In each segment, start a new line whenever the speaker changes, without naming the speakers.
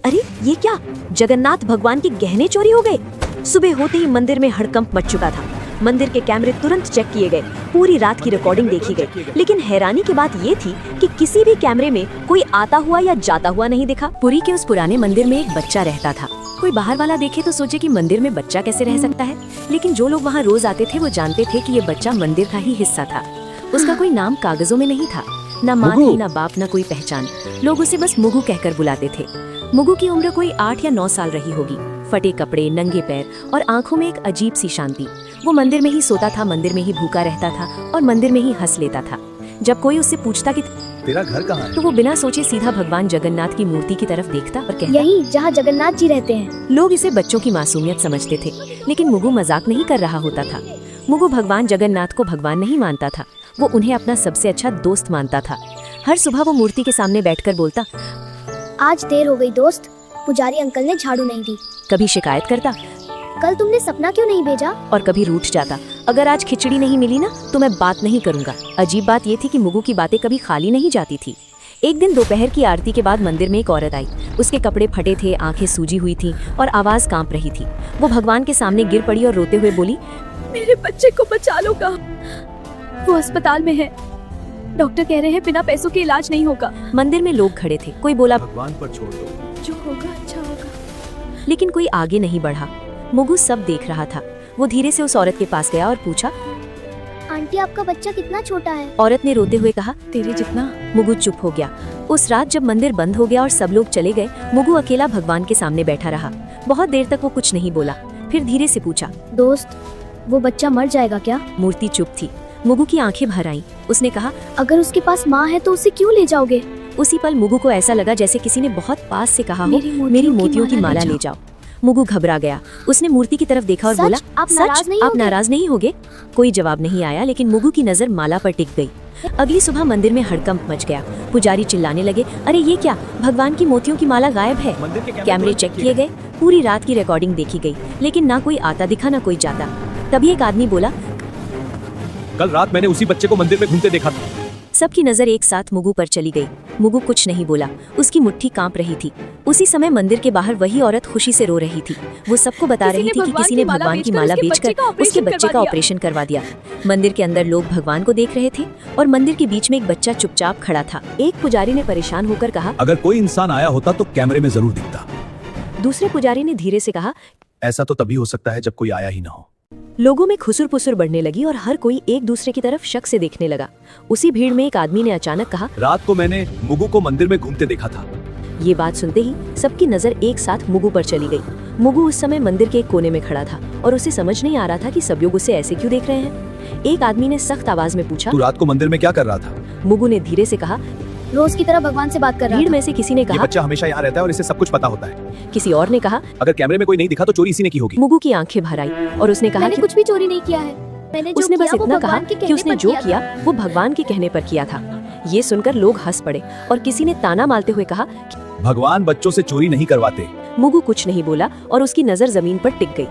अरे ये क्या, जगन्नाथ भगवान के गहने चोरी हो गए। सुबह होते ही मंदिर में हड़कंप मच चुका था। मंदिर के कैमरे तुरंत चेक किए गए, पूरी रात की रिकॉर्डिंग देखी गई, लेकिन हैरानी की बात ये थी कि किसी भी कैमरे में कोई आता हुआ या जाता हुआ नहीं दिखा। पुरी के उस पुराने मंदिर में एक बच्चा रहता था। कोई बाहर वाला देखे तो सोचे कि मंदिर में बच्चा कैसे रह सकता है, लेकिन जो लोग वहाँ रोज आते थे वो जानते थे कि ये बच्चा मंदिर का ही हिस्सा था। उसका कोई नाम कागजों में नहीं था, न माँ नहीं, न बाप, न कोई पहचान। लोग उसे बस मुगु कहकर बुलाते थे। मुगु की उम्र कोई 8 या 9 साल रही होगी। फटे कपड़े, नंगे पैर और आंखों में एक अजीब सी शांति। वो मंदिर में ही सोता था, मंदिर में ही भूखा रहता था और मंदिर में ही हंस लेता था। जब कोई उससे पूछता कि
तेरा घर कहाँ है,
तो वो बिना सोचे सीधा भगवान जगन्नाथ की मूर्ति की तरफ देखता और कहता,
यही जहाँ जगन्नाथ जी रहते हैं।
लोग इसे बच्चों की मासूमियत समझते थे, लेकिन मुगु मजाक नहीं कर रहा होता था। मुगु भगवान जगन्नाथ को भगवान नहीं मानता था, वो उन्हें अपना सबसे अच्छा दोस्त मानता था। हर सुबह वो मूर्ति के सामने बैठकर बोलता,
आज देर हो गई दोस्त, पुजारी अंकल ने झाड़ू नहीं दी।
कभी शिकायत करता,
कल तुमने सपना क्यों नहीं भेजा?
और कभी रूठ जाता, अगर आज खिचड़ी नहीं मिली ना तो मैं बात नहीं करूंगा। अजीब बात ये थी कि मुगु की बातें कभी खाली नहीं जाती थी। एक दिन दोपहर की आरती के बाद मंदिर में एक औरत आई। उसके कपड़े फटे थे, आंखें सूजी हुई थी और आवाज कांप रही थी। वो भगवान के सामने गिर पड़ी और रोते हुए बोली,
मेरे बच्चे को बचा लो का, वो अस्पताल में है, डॉक्टर कह रहे हैं बिना पैसों के इलाज नहीं होगा।
मंदिर में लोग खड़े थे। कोई बोला,
भगवान पर छोड़ दो,
जो होगा अच्छा होगा,
लेकिन कोई आगे नहीं बढ़ा। मुगु सब देख रहा था। वो धीरे से उस औरत के पास गया और पूछा,
आंटी आपका बच्चा कितना छोटा है?
औरत ने रोते हुए कहा,
तेरे जितना।
मुगु चुप हो गया। उस रात जब मंदिर बंद हो गया और सब लोग चले गए, मुगु अकेला भगवान के सामने बैठा रहा। बहुत देर तक वो कुछ नहीं बोला, फिर धीरे से पूछा,
दोस्त वो बच्चा मर जाएगा क्या?
मूर्ति चुप थी। मुगु की आंखें भर आईं। उसने कहा,
अगर उसके पास माँ है तो उसे क्यों ले जाओगे?
उसी पल मुगु को ऐसा लगा जैसे किसी ने बहुत पास से कहा हो,
मेरी
मोतियों की माला ले जाओ। मुगु घबरा गया। उसने मूर्ति की तरफ देखा और बोला,
आप नाराज नहीं
होगे? कोई जवाब नहीं आया, लेकिन मुगु की नजर माला पर टिक गई। अगली सुबह मंदिर में हड़कंप मच गया। पुजारी चिल्लाने लगे, अरे ये क्या, भगवान की मोतियों की माला गायब है। कैमरे चेक किए गए, पूरी रात की रिकॉर्डिंग देखी गई, लेकिन ना कोई आता दिखा ना कोई जाता। तभी एक आदमी बोला,
कल रात मैंने उसी बच्चे को मंदिर में घूमते देखा था।
सबकी नजर एक साथ मुगु पर चली गई। मुगु कुछ नहीं बोला, उसकी मुट्ठी कांप रही थी। उसी समय मंदिर के बाहर वही औरत खुशी से रो रही थी। वो सबको बता रही थी कि किसी ने भगवान की माला बेचकर उसके बच्चे का ऑपरेशन करवा दिया। मंदिर के अंदर लोग भगवान को देख रहे थे और मंदिर के बीच में एक बच्चा चुपचाप खड़ा था। एक पुजारी ने परेशान होकर कहा,
अगर कोई इंसान आया होता तो कैमरे में जरूर दिखता।
दूसरे पुजारी ने धीरे से कहा,
ऐसा तो तभी हो सकता है जब कोई आया ही ना हो।
लोगों में खुसुर पुसुर बढ़ने लगी और हर कोई एक दूसरे की तरफ शक से देखने लगा। उसी भीड़ में एक आदमी ने अचानक कहा,
रात को मैंने मुगु को मंदिर में घूमते देखा था।
ये बात सुनते ही सबकी नजर एक साथ मुगु पर चली गई। मुगु उस समय मंदिर के एक कोने में खड़ा था और उसे समझ नहीं आ रहा था कि सब लोग उसे ऐसे क्यों देख रहे हैं। एक आदमी ने सख्त आवाज में पूछा,
तू रात को मंदिर में क्या कर रहा था?
मुगु ने धीरे से कहा,
रोज की तरह भगवान से बात कर रहा
भीड़
था।
में से किसी ने
ये
कहा,
बच्चा हमेशा यहाँ रहता है और इसे सब कुछ पता होता है।
किसी और ने कहा,
अगर कैमरे में कोई नहीं दिखा तो चोरी इसी ने की होगी।
मुगु की आंखें भर आई और उसने कहा
मैंने
कि
कुछ भी चोरी नहीं किया है। मैंने जो
उसने बस
किया वो
इतना कहा
भगवान के
कि
कहने
उसने
पर
जो
किया था।
किया वो भगवान के कहने पर किया था। ये सुनकर लोग हंस पड़े और किसी ने ताना मारते हुए कहा,
भगवान बच्चों से चोरी नहीं करवाते।
मुगु कुछ नहीं बोला और उसकी नजर जमीन पर टिक गई।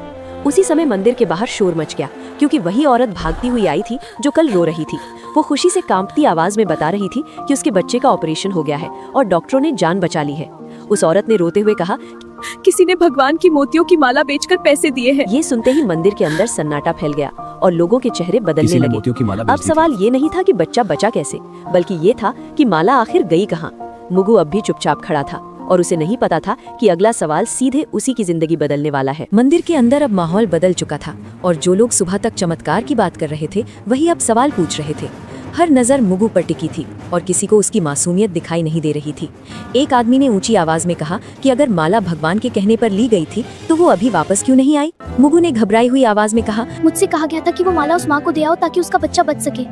उसी समय मंदिर के बाहर शोर मच गया, क्योंकि वही औरत भागती हुई आई थी जो कल रो रही थी। वो खुशी से कांपती आवाज में बता रही थी कि उसके बच्चे का ऑपरेशन हो गया है और डॉक्टरों ने जान बचा ली है। उस औरत ने रोते हुए कहा,
किसी ने भगवान की मोतियों की माला बेचकर पैसे दिए हैं।
ये सुनते ही मंदिर के अंदर सन्नाटा फैल गया और लोगों के चेहरे बदलने
किसी ने
लगे।
मोतियों की माला
अब
बेच दी थी।
सवाल ये नहीं था कि बच्चा बचा कैसे, बल्कि ये था कि माला आखिर गई कहाँ। मुगु अब भी चुपचाप खड़ा था और उसे नहीं पता था कि अगला सवाल सीधे उसी की जिंदगी बदलने वाला है। मंदिर के अंदर अब माहौल बदल चुका था और जो लोग सुबह तक चमत्कार की बात कर रहे थे वही अब सवाल पूछ रहे थे। हर नजर मुगु पर टिकी थी और किसी को उसकी मासूमियत दिखाई नहीं दे रही थी। एक आदमी ने ऊंची आवाज में कहा कि अगर माला भगवान के कहने पर ली गई थी तो वो अभी वापस क्यों नहीं आई। मुगु ने घबराई हुई आवाज में कहा,
मुझसे कहा गया था कि वो माला उस माँ को दे आओ ताकि उसका बच्चा बच सके।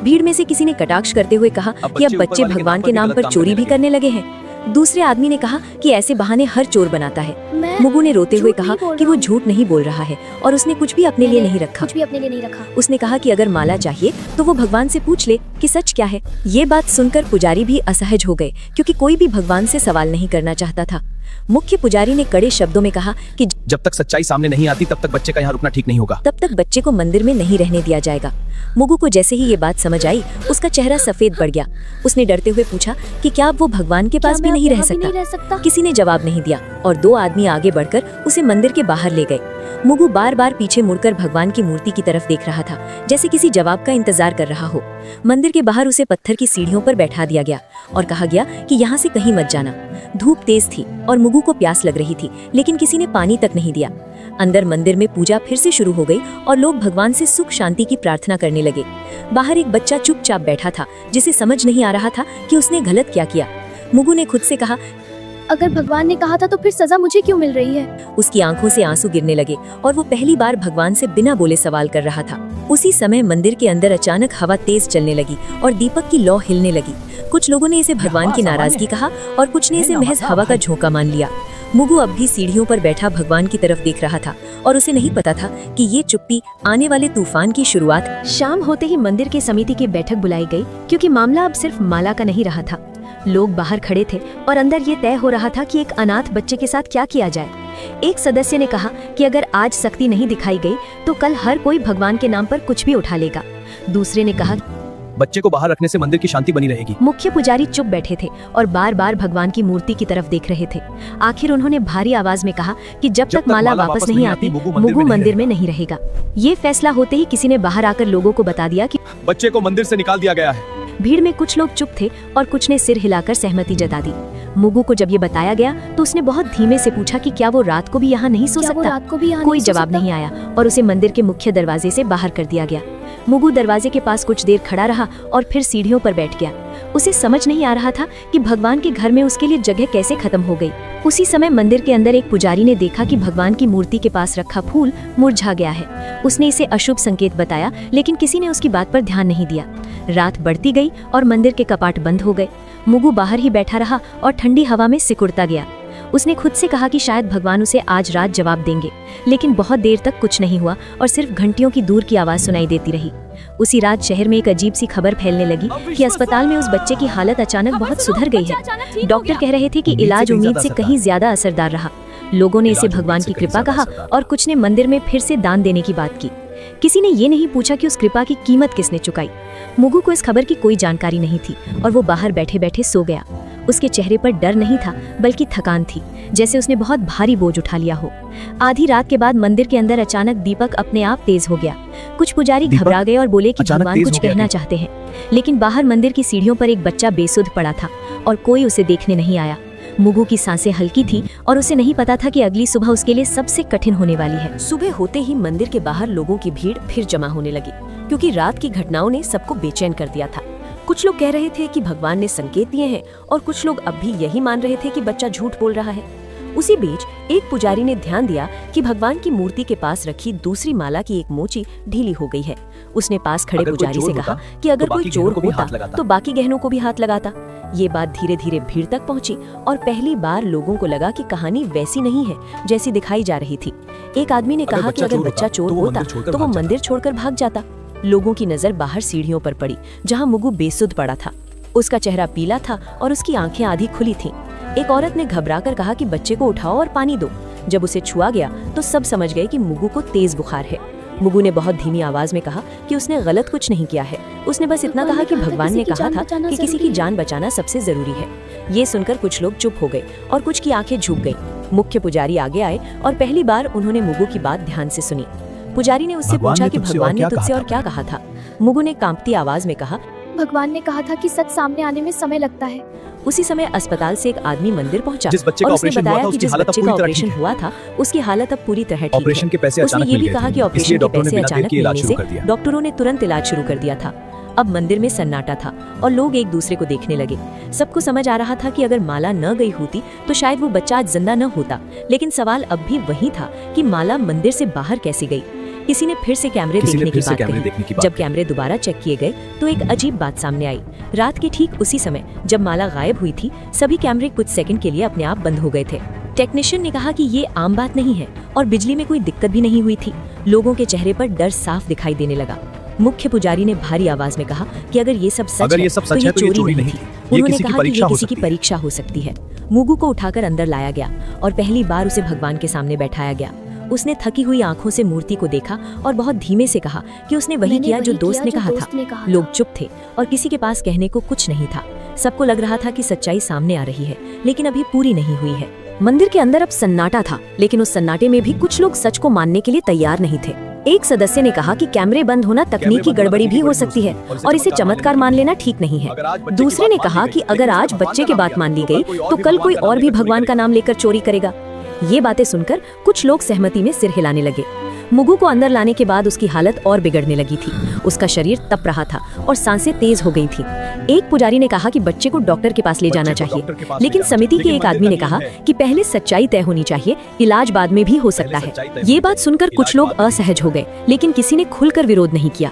भीड़ में से किसी ने कटाक्ष करते हुए कहा कि अब बच्चे भगवान के नाम पर चोरी भी करने लगे हैं। दूसरे आदमी ने कहा कि ऐसे बहाने हर चोर बनाता है।
मैं
मुगु ने रोते हुए
झूठ
कहा
नहीं बोल
कि
रहा
वो
हूँ।
झूठ नहीं बोल रहा है और उसने कुछ भी अपने लिए नहीं रखा।
कुछ भी अपने लिए नहीं रखा।
उसने कहा कि अगर माला चाहिए तो वो भगवान से पूछ ले कि सच क्या है। ये बात सुनकर पुजारी भी असहज हो गए, क्योंकि कोई भी भगवान से सवाल नहीं करना चाहता था। मुख्य पुजारी ने कड़े शब्दों में कहा कि
जब तक सच्चाई सामने नहीं आती तब तक बच्चे का यहाँ रुकना ठीक नहीं होगा।
तब तक बच्चे को मंदिर में नहीं रहने दिया जाएगा। मुगु को जैसे ही ये बात समझ आई, उसका चेहरा सफेद पड़ गया। उसने डरते हुए पूछा कि क्या अब वो भगवान के पास भी भी नहीं रह
नहीं
सकता। किसी ने जवाब नहीं दिया और दो आदमी आगे बढ़कर उसे मंदिर के बाहर ले गए। मुगु बार बार पीछे मुड़कर भगवान की मूर्ति की तरफ देख रहा था, जैसे किसी जवाब का इंतजार कर रहा हो। मंदिर के बाहर उसे पत्थर की सीढ़ियों पर बैठा दिया गया और कहा गया कि यहाँ से कहीं मत जाना। धूप तेज थी और मुगु को प्यास लग रही थी, लेकिन किसी ने पानी तक नहीं दिया। अंदर मंदिर में पूजा फिर से शुरू हो गई और लोग भगवान से सुख शांति की प्रार्थना करने लगे। बाहर एक बच्चा चुपचाप बैठा था, जिसे समझ नहीं आ रहा था कि उसने गलत क्या किया। मुगु ने खुद से कहा,
अगर भगवान ने कहा था तो फिर सजा मुझे क्यों मिल रही है?
उसकी आंखों से आंसू गिरने लगे और वो पहली बार भगवान से बिना बोले सवाल कर रहा था। उसी समय मंदिर के अंदर अचानक हवा तेज चलने लगी और दीपक की लौ हिलने लगी। कुछ लोगों ने इसे भगवान की नाराजगी कहा और कुछ ने इसे महज हवा का झोंका मान लिया। मुगु अब भी सीढ़ियों पर बैठा भगवान की तरफ देख रहा था और उसे नहीं पता था कि ये चुप्पी आने वाले तूफान की शुरुआत। शाम होते ही मंदिर के समिति की बैठक बुलाई गई, क्योंकि मामला अब सिर्फ माला का नहीं रहा था। लोग बाहर खड़े थे और अंदर ये तय हो रहा था कि एक अनाथ बच्चे के साथ क्या किया जाए। एक सदस्य ने कहा कि अगर आज सख्ती नहीं दिखाई गई तो कल हर कोई भगवान के नाम पर कुछ भी उठा लेगा। दूसरे ने कहा,
बच्चे को बाहर रखने से मंदिर की शांति बनी रहेगी।
मुख्य पुजारी चुप बैठे थे और बार बार भगवान की मूर्ति की तरफ देख रहे थे। आखिर उन्होंने भारी आवाज में कहा कि जब तक माला वापस नहीं आती, मुगु मंदिर में नहीं रहेगा। ये फैसला होते ही किसी ने बाहर आकर लोगों को बता दिया कि
बच्चे को मंदिर से निकाल दिया गया है।
भीड़ में कुछ लोग चुप थे और कुछ ने सिर हिलाकर सहमति जता दी। मुगु को जब ये बताया गया तो उसने बहुत धीमे से पूछा कि क्या वो रात को भी यहाँ नहीं सो सकता। कोई जवाब नहीं आया और उसे मंदिर के मुख्य दरवाजे से बाहर कर दिया गया। मुगु दरवाजे के पास कुछ देर खड़ा रहा और फिर सीढ़ियों पर बैठ गया। उसे समझ नहीं आ रहा था कि भगवान के घर में उसके लिए जगह कैसे खत्म हो गई। उसी समय मंदिर के अंदर एक पुजारी ने देखा कि भगवान की मूर्ति के पास रखा फूल मुरझा गया है। उसने इसे अशुभ संकेत बताया, लेकिन किसी ने उसकी बात पर ध्यान नहीं दिया। रात बढ़ती गई और मंदिर के कपाट बंद हो गए। मुगु बाहर ही बैठा रहा और ठंडी हवा में सिकुड़ता गया। उसने खुद से कहा कि शायद भगवान उसे आज रात जवाब देंगे, लेकिन बहुत देर तक कुछ नहीं हुआ और सिर्फ घंटियों की दूर की आवाज सुनाई देती रही। उसी रात शहर में एक अजीब सी खबर फैलने लगी कि अस्पताल में उस बच्चे की हालत अचानक बहुत सुधर गई है। डॉक्टर कह रहे थे कि इलाज उम्मीद से कहीं ज्यादा असरदार रहा। लोगों ने इसे भगवान की कृपा कहा और कुछ ने मंदिर में फिर से दान देने की बात की। किसी ने ये नहीं पूछा कि उस कृपा की कीमत किसने चुकाई। मुगु को इस खबर की कोई जानकारी नहीं थी और वो बाहर बैठे बैठे सो गया। उसके चेहरे पर डर नहीं था, बल्कि थकान थी, जैसे उसने बहुत भारी बोझ उठा लिया हो। आधी रात के बाद मंदिर के अंदर अचानक दीपक अपने आप तेज हो गया। कुछ पुजारी घबरा गए और बोले कि भगवान कुछ कहना चाहते हैं, लेकिन बाहर मंदिर की सीढ़ियों पर एक बच्चा बेसुध पड़ा था और कोई उसे देखने नहीं आया। मुगु की सांसें हल्की थी और उसे नहीं पता था कि अगली सुबह उसके लिए सबसे कठिन होने वाली है। सुबह होते ही मंदिर के बाहर लोगों की भीड़ फिर जमा होने लगी, क्योंकि रात की घटनाओं ने सबको बेचैन कर दिया था। कुछ लोग कह रहे थे कि भगवान ने संकेत दिए हैं और कुछ लोग अब भी यही मान रहे थे कि बच्चा झूठ बोल रहा है। उसी बीच एक पुजारी ने ध्यान दिया कि भगवान की मूर्ति के पास रखी दूसरी माला की एक मोची ढीली हो गई है। उसने पास खड़े पुजारी से कहा कि अगर कोई चोर होता तो बाकी गहनों को भी हाथ लगाता। ये बात धीरे धीरे भीड़ तक पहुंची और पहली बार लोगों को लगा कि कहानी वैसी नहीं है जैसी दिखाई जा रही थी। एक आदमी ने कहा कि अगर बच्चा चोर होता तो वो मंदिर छोड़कर भाग जाता। लोगों की नजर बाहर सीढ़ियों पर पड़ी, जहां मुगु बेसुध पड़ा था। उसका चेहरा पीला था और उसकी आंखें आधी खुली थीं। एक औरत ने घबराकर कहा कि बच्चे को उठाओ और पानी दो। जब उसे छुआ गया तो सब समझ गए कि मुगु को तेज बुखार है। मुगु ने बहुत धीमी आवाज में कहा कि उसने गलत कुछ नहीं किया है। उसने बस इतना कहा कि भगवान ने कहा था कि किसी की जान बचाना सबसे जरूरी है। ये सुनकर कुछ लोग चुप हो गए और कुछ की आंखें झुक गईं। मुख्य पुजारी आगे आए और पहली बार उन्होंने मुगु की बात ध्यान से सुनी। पुजारी ने उससे पूछा कि भगवान ने तुझसे और क्या कहा था। मुगु ने कांपती आवाज में कहा,
भगवान ने कहा था कि सच सामने आने में समय लगता है।
उसी समय अस्पताल से एक आदमी मंदिर पहुंचा और उसने
ऑपरेशन
बताया कि जिस बच्चे का ऑपरेशन हुआ था उसकी हालत अब पूरी तरह ठीक है।
ऑपरेशन के पैसे
उसने
अचानक
ये भी
मिल गए
कहा
थे,
कि ऑपरेशन
इसलिए
के
डॉक्टरों ने
पैसे
बिना देर
अचानक
के इलाज
मिलने
शुरू
से
कर दिया।
डॉक्टरों ने तुरंत इलाज शुरू कर दिया था। अब मंदिर में सन्नाटा था और लोग एक दूसरे को देखने लगे। सबको समझ आ रहा था कि अगर माला न गई होती तो शायद वो बच्चा आज जिंदा न होता, लेकिन सवाल अब भी वही था कि माला मंदिर से बाहर कैसे गई। किसी ने फिर से कैमरे देखने की बात कही। जब कैमरे दोबारा चेक किए गए तो एक अजीब बात सामने आई। रात के ठीक उसी समय जब माला गायब हुई थी, सभी कैमरे कुछ सेकंड के लिए अपने आप बंद हो गए थे। टेक्नीशियन ने कहा कि ये आम बात नहीं है और बिजली में कोई दिक्कत भी नहीं हुई थी। लोगों के चेहरे पर डर साफ दिखाई देने लगा। मुख्य पुजारी ने भारी आवाज में कहा कि अगर ये सब सच है तो ये चोरी नहीं थी। उन्होंने कहा कि ये किसी की परीक्षा हो सकती है। मुगु को उठाकर अंदर लाया गया और पहली बार उसे भगवान के सामने बैठाया गया। उसने थकी हुई आंखों से मूर्ति को देखा और बहुत धीमे से कहा कि उसने वही किया जो दोस्त ने कहा था। लोग चुप थे और किसी के पास कहने को कुछ नहीं था। सबको लग रहा था कि सच्चाई सामने आ रही है, लेकिन अभी पूरी नहीं हुई है। मंदिर के अंदर अब सन्नाटा था, लेकिन उस सन्नाटे में भी कुछ लोग सच को मानने के लिए तैयार नहीं थे। एक सदस्य ने कहा कि कैमरे बंद होना तकनीकी गड़बड़ी भी हो सकती है और इसे चमत्कार मान लेना ठीक नहीं है। दूसरे ने कहा कि अगर आज बच्चे की बात मान ली गई तो कल कोई और भी भगवान का नाम लेकर चोरी करेगा। ये बातें सुनकर कुछ लोग सहमति में सिर हिलाने लगे। मुगु को अंदर लाने के बाद उसकी हालत और बिगड़ने लगी थी। उसका शरीर तप रहा था और सांसें तेज हो गई थी। एक पुजारी ने कहा कि बच्चे को डॉक्टर के पास ले जाना चाहिए, लेकिन समिति के एक आदमी ने कहा कि पहले सच्चाई तय होनी चाहिए, इलाज बाद में भी हो सकता है। ये बात सुनकर कुछ लोग असहज हो गए, लेकिन किसी ने खुलकर विरोध नहीं किया।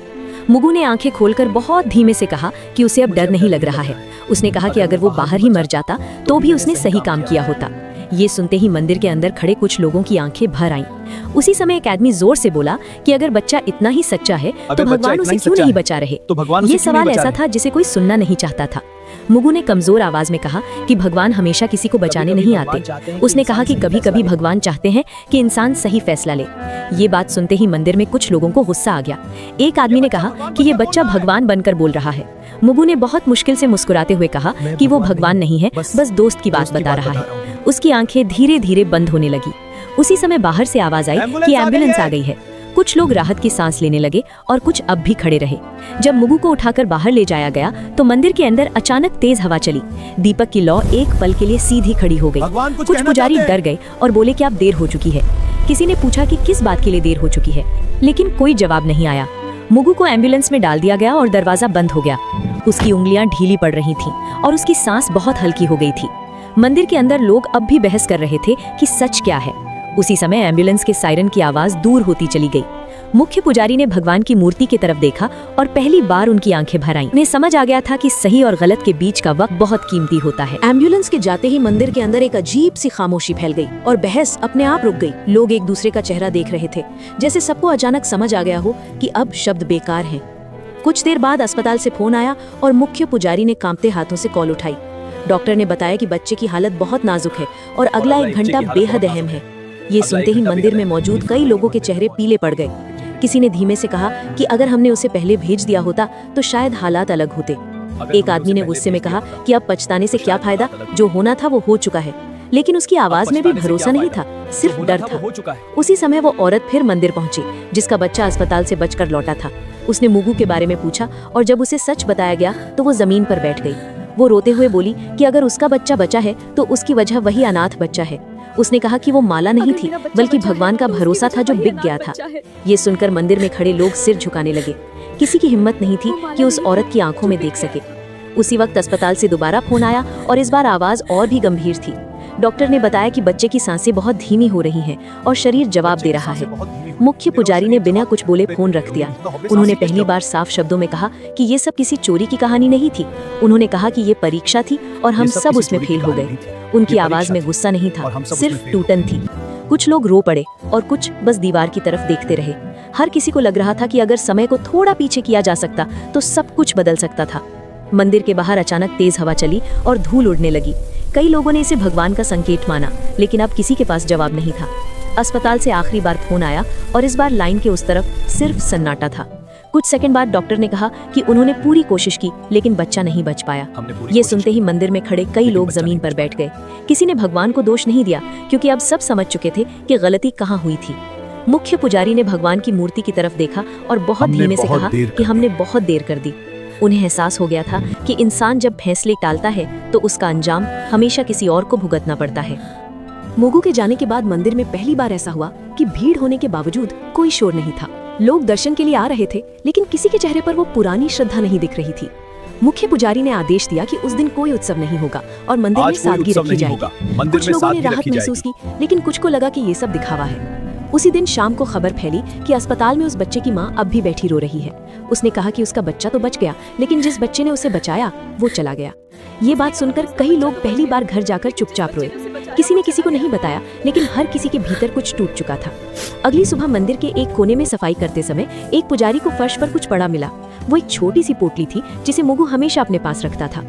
मुगु ने आंखें खोलकर बहुत धीमे से कहा कि उसे अब डर नहीं लग रहा है। उसने कहा कि अगर वो बाहर ही मर जाता तो भी उसने सही काम किया होता। ये सुनते ही मंदिर के अंदर खड़े कुछ लोगों की आंखें भर आईं। उसी समय एक आदमी जोर से बोला कि अगर बच्चा इतना ही सच्चा है तो भगवान उसे क्यों नहीं बचा रहे। ये सवाल ऐसा था जिसे कोई सुनना नहीं चाहता था। मुगु ने कमजोर आवाज में कहा कि भगवान हमेशा किसी को बचाने नहीं आते। उसने कहा कि कभी कभी भगवान चाहते हैं कि इंसान सही फैसला ले। ये बात सुनते ही मंदिर में कुछ लोगों को गुस्सा आ गया। एक आदमी ने कहा कि ये बच्चा भगवान बनकर बोल रहा है। मुगु ने बहुत मुश्किल से मुस्कुराते हुए कहा कि वो भगवान नहीं है, बस दोस्त की बात बता रहा है। उसकी आंखें धीरे धीरे बंद होने लगी। उसी समय बाहर से आवाज आई कि एम्बुलेंस आ गई है। कुछ लोग राहत की सांस लेने लगे और कुछ अब भी खड़े रहे। जब मुगु को उठाकर बाहर ले जाया गया तो मंदिर के अंदर अचानक तेज हवा चली। दीपक की लौ एक पल के लिए सीधी खड़ी हो गई। कुछ पुजारी डर गए और बोले कि अब देर हो चुकी है। किसी ने पूछा कि किस बात के लिए देर हो चुकी है, लेकिन कोई जवाब नहीं आया। मुगु को एम्बुलेंस में डाल दिया गया और दरवाजा बंद हो गया। उसकी उंगलियां ढीली पड़ रही थीं और उसकी सांस बहुत हल्की हो गई थी। मंदिर के अंदर लोग अब भी बहस कर रहे थे कि सच क्या है। उसी समय एम्बुलेंस के सायरन की आवाज दूर होती चली गई। मुख्य पुजारी ने भगवान की मूर्ति की तरफ देखा और पहली बार उनकी आंखें भर आईं। उन्हें समझ आ गया था कि सही और गलत के बीच का वक्त बहुत कीमती होता है।
एम्बुलेंस के जाते ही मंदिर के अंदर एक अजीब सी खामोशी फैल गई और बहस अपने आप रुक गई। लोग एक दूसरे का चेहरा देख रहे थे, जैसे सबको अचानक समझ आ गया हो कि अब शब्द बेकार हैं। कुछ देर बाद अस्पताल से फोन आया और मुख्य पुजारी ने कांपते हाथों से कॉल उठाई। डॉक्टर ने बताया कि बच्चे की हालत बहुत नाजुक है और अगला 1 घंटा बेहद अहम है। ये सुनते ही मंदिर में मौजूद कई लोगों के चेहरे पीले पड़ गए। किसी ने धीमे से कहा कि अगर हमने उसे पहले भेज दिया होता तो शायद हालात अलग होते। एक आदमी ने गुस्से में कहा कि अब पछताने से क्या फायदा, जो होना था वो हो चुका है। लेकिन उसकी आवाज में भी भरोसा नहीं था, सिर्फ डर था। उसी समय वो औरत फिर मंदिर पहुंची जिसका बच्चा अस्पताल से बचकर लौटा था। उसने मुगु के बारे में पूछा और जब उसे सच बताया गया तो वो जमीन पर बैठ गई। वो रोते हुए बोली कि अगर उसका बच्चा बचा है तो उसकी वजह वही अनाथ बच्चा है। उसने कहा कि वो माला नहीं थी बल्कि भगवान का भरोसा था जो बिक गया था। ये सुनकर मंदिर में खड़े लोग सिर झुकाने लगे। किसी की हिम्मत नहीं थी कि उस औरत की आंखों में देख सके। उसी वक्त अस्पताल से दोबारा फोन आया और इस बार आवाज और भी गंभीर थी। डॉक्टर ने बताया कि बच्चे की सांसें बहुत धीमी हो रही हैं और शरीर जवाब दे रहा है। मुख्य पुजारी ने बिना कुछ बोले फोन रख दिया। उन्होंने पहली बार साफ शब्दों में कहा कि ये सब किसी चोरी की कहानी नहीं थी। उन्होंने कहा कि ये परीक्षा थी और हम सब उसमें फेल हो गए। उनकी आवाज में गुस्सा नहीं था, सिर्फ टूटन थी। कुछ लोग रो पड़े और कुछ बस दीवार की तरफ देखते रहे। हर किसी को लग रहा था कि अगर समय को थोड़ा पीछे किया जा सकता तो सब कुछ बदल सकता था। मंदिर के बाहर अचानक तेज हवा चली और धूल उड़ने लगी। कई लोगों ने इसे भगवान का संकेत माना, लेकिन अब किसी के पास जवाब नहीं था। अस्पताल से आखिरी बार फोन आया और इस बार लाइन के उस तरफ सिर्फ सन्नाटा था। कुछ सेकंड बाद डॉक्टर ने कहा कि उन्होंने पूरी कोशिश की लेकिन बच्चा नहीं बच पाया। ये सुनते ही मंदिर में खड़े कई लोग जमीन पर बैठ गए। किसी ने भगवान को दोष नहीं दिया क्योंकि अब सब समझ चुके थे कि गलती कहाँ हुई थी। मुख्य पुजारी ने भगवान की मूर्ति की तरफ देखा और बहुत धीमे से कहा कि हमने बहुत देर कर दी। उन्हें एहसास हो गया था कि इंसान जब फैसले टालता है तो उसका अंजाम हमेशा किसी और को भुगतना पड़ता है। मुगु के जाने के बाद मंदिर में पहली बार ऐसा हुआ कि भीड़ होने के बावजूद कोई शोर नहीं था। लोग दर्शन के लिए आ रहे थे, लेकिन किसी के चेहरे पर वो पुरानी श्रद्धा नहीं दिख रही थी। मुख्य पुजारी ने आदेश दिया कि उस दिन कोई उत्सव नहीं होगा और मंदिर में सादगी रखी जाएगी। कुछ लोगों ने राहत महसूस की, लेकिन कुछ को लगा कि ये सब दिखावा है। उसी दिन शाम को खबर फैली कि अस्पताल में उस बच्चे की माँ अब भी बैठी रो रही है। उसने कहा कि उसका बच्चा तो बच गया, लेकिन जिस बच्चे ने उसे बचाया वो चला गया। ये बात सुनकर कई लोग पहली बार घर जाकर चुपचाप रोए। किसी ने किसी को नहीं बताया, लेकिन हर किसी के भीतर कुछ टूट चुका था। अगली सुबह मंदिर के एक कोने में सफाई करते समय एक पुजारी को फर्श पर कुछ पड़ा मिला। वो एक छोटी सी पोटली थी जिसे मुगु हमेशा अपने पास रखता था।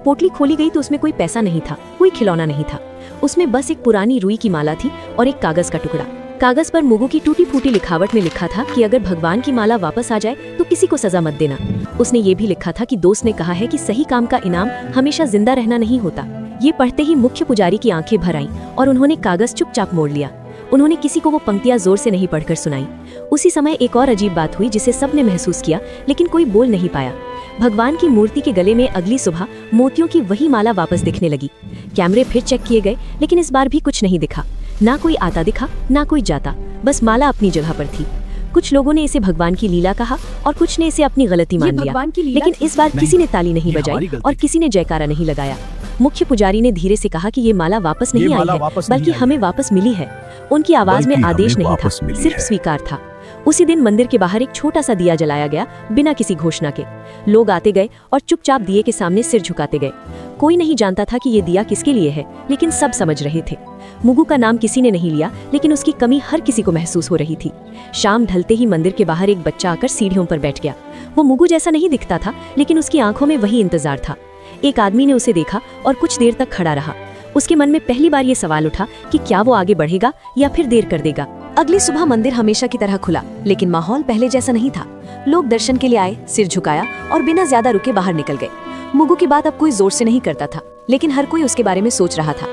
पोटली खोली गई तो उसमें कोई पैसा नहीं था, कोई खिलौना नहीं था। उसमें बस एक पुरानी रुई की माला थी और एक कागज का टुकड़ा। कागज पर मुगु की टूटी फूटी लिखावट में लिखा था कि अगर भगवान की माला वापस आ जाए तो किसी को सजा मत देना। उसने ये भी लिखा था कि दोस्त ने कहा है कि सही काम का इनाम हमेशा जिंदा रहना नहीं होता। ये पढ़ते ही मुख्य पुजारी की आंखें भर आईं और उन्होंने कागज चुपचाप मोड़ लिया। उन्होंने किसी को वो पंक्तियां जोर से नहीं पढ़कर सुनाई। उसी समय एक और अजीब बात हुई जिसे सबने महसूस किया, लेकिन कोई बोल नहीं पाया। भगवान की मूर्ति के गले में अगली सुबह मोतियों की वही माला वापस दिखने लगी। कैमरे फिर चेक किए गए, लेकिन इस बार भी कुछ नहीं दिखा। ना कोई आता दिखा, ना कोई जाता, बस माला अपनी जगह पर थी। कुछ लोगों ने इसे भगवान की लीला कहा और कुछ ने इसे अपनी गलती मान लिया, लेकिन इस बार किसी ने ताली नहीं बजाई और किसी ने जयकारा नहीं लगाया। मुख्य पुजारी ने धीरे से कहा कि ये माला वापस नहीं आई है, बल्कि हमें वापस मिली है। उनकी आवाज में आदेश नहीं था, सिर्फ स्वीकार था। उसी दिन मंदिर के बाहर एक छोटा सा दिया जलाया गया, बिना किसी घोषणा के। लोग आते गए और चुपचाप दिए के सामने सिर झुकाते गए। कोई नहीं जानता था कि ये दिया किसके लिए है, लेकिन सब समझ रहे थे। मुगु का नाम किसी ने नहीं लिया, लेकिन उसकी कमी हर किसी को महसूस हो रही थी। शाम ढलते ही मंदिर के बाहर एक बच्चा आकर सीढ़ियों पर बैठ गया। वो मुगु जैसा नहीं दिखता था, लेकिन उसकी आंखों में वही इंतजार था। एक आदमी ने उसे देखा और कुछ देर तक खड़ा रहा। उसके मन में पहली बार ये सवाल उठा कि क्या वो आगे बढ़ेगा या फिर देर कर देगा।
अगली सुबह मंदिर हमेशा की तरह खुला, लेकिन माहौल पहले जैसा नहीं था। लोग दर्शन के लिए आए, सिर झुकाया और बिना ज्यादा रुके बाहर निकल गए। मुगु की बात अब कोई जोर से नहीं करता था, लेकिन हर कोई उसके बारे में सोच रहा था।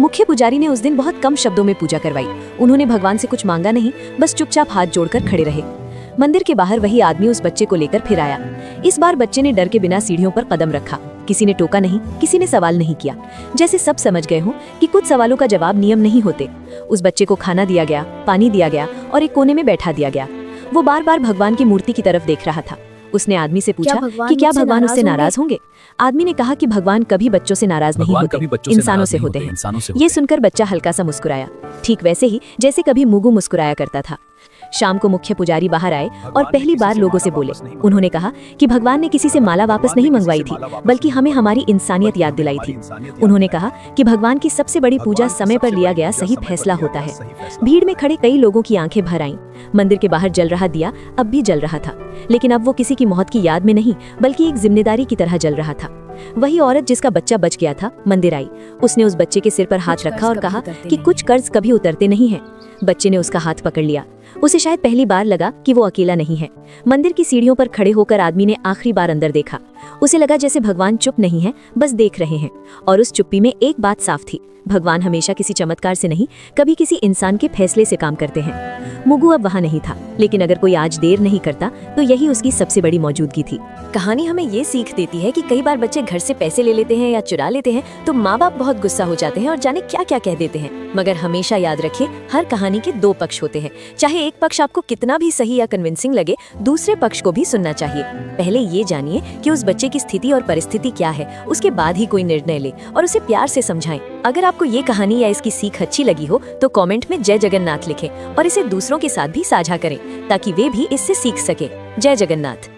मुख्य पुजारी ने उस दिन बहुत कम शब्दों में पूजा करवाई। उन्होंने भगवान से कुछ मांगा नहीं, बस चुपचाप हाथ जोड़कर खड़े रहे। मंदिर के बाहर वही आदमी उस बच्चे को लेकर फिर आया। इस बार बच्चे ने डर के बिना सीढ़ियों पर कदम रखा। किसी ने टोका नहीं, किसी ने सवाल नहीं किया, जैसे सब समझ गए हों कि कुछ सवालों का जवाब नियम नहीं होते। उस बच्चे को खाना दिया गया, पानी दिया गया और एक कोने में बैठा दिया गया। वो बार बार भगवान की मूर्ति की तरफ देख रहा था। उसने आदमी से पूछा कि क्या भगवान उससे नाराज होंगे। आदमी ने कहा कि भगवान कभी बच्चों से नाराज नहीं होते, इंसानों से होते हैं। ये सुनकर बच्चा हल्का सा मुस्कुराया, ठीक वैसे ही जैसे कभी मुगु मुस्कुराया करता था। शाम को मुख्य पुजारी बाहर आए और पहली बार लोगों से बोले। उन्होंने कहा कि भगवान ने किसी से माला वापस नहीं मंगवाई थी, बल्कि हमें हमारी इंसानियत याद दिलाई थी। उन्होंने कहा कि भगवान की सबसे बड़ी पूजा समय पर लिया गया सही फैसला होता है। भीड़ में खड़े कई लोगों की आंखें भर आईं। मंदिर के बाहर जल रहा दिया अब भी जल रहा था, लेकिन अब वो किसी की मौत की याद में नहीं, बल्कि एक जिम्मेदारी की तरह जल रहा था। वही औरत जिसका बच्चा बच गया था मंदिर आई। उसने उस बच्चे के सिर पर हाथ रखा और कहा कि कुछ कर्ज कभी उतरते नहीं हैं। बच्चे ने उसका हाथ पकड़ लिया। उसे शायद पहली बार लगा कि वो अकेला नहीं है। मंदिर की सीढ़ियों पर खड़े होकर आदमी ने आखिरी बार अंदर देखा। उसे लगा जैसे भगवान चुप नहीं है, बस देख रहे हैं। और उस चुप्पी में एक बात साफ थी, भगवान हमेशा किसी चमत्कार से नहीं, कभी किसी इंसान के फैसले से काम करते हैं। मुगु अब वहाँ नहीं था, लेकिन अगर कोई आज देर नहीं करता तो यही उसकी सबसे बड़ी मौजूदगी थी। कहानी हमें ये सीख देती है कि कई बार बच्चे घर से पैसे ले लेते हैं या चुरा लेते हैं तो माँ बाप बहुत गुस्सा हो जाते हैं और जाने क्या क्या कह देते हैं। मगर हमेशा याद रखिए, हर कहानी के दो पक्ष होते हैं। चाहे एक पक्ष आपको कितना भी सही या कन्विंसिंग लगे, दूसरे पक्ष को भी सुनना चाहिए। पहले ये जानिए कि उस बच्चे की स्थिति और परिस्थिति क्या है, उसके बाद ही कोई निर्णय ले और उसे प्यार से समझाएं। अगर आपको ये कहानी या इसकी सीख अच्छी लगी हो तो कमेंट में जय जगन्नाथ लिखें और इसे दूसरों के साथ भी साझा करें ताकि वे भी इससे सीख सके। जय जगन्नाथ।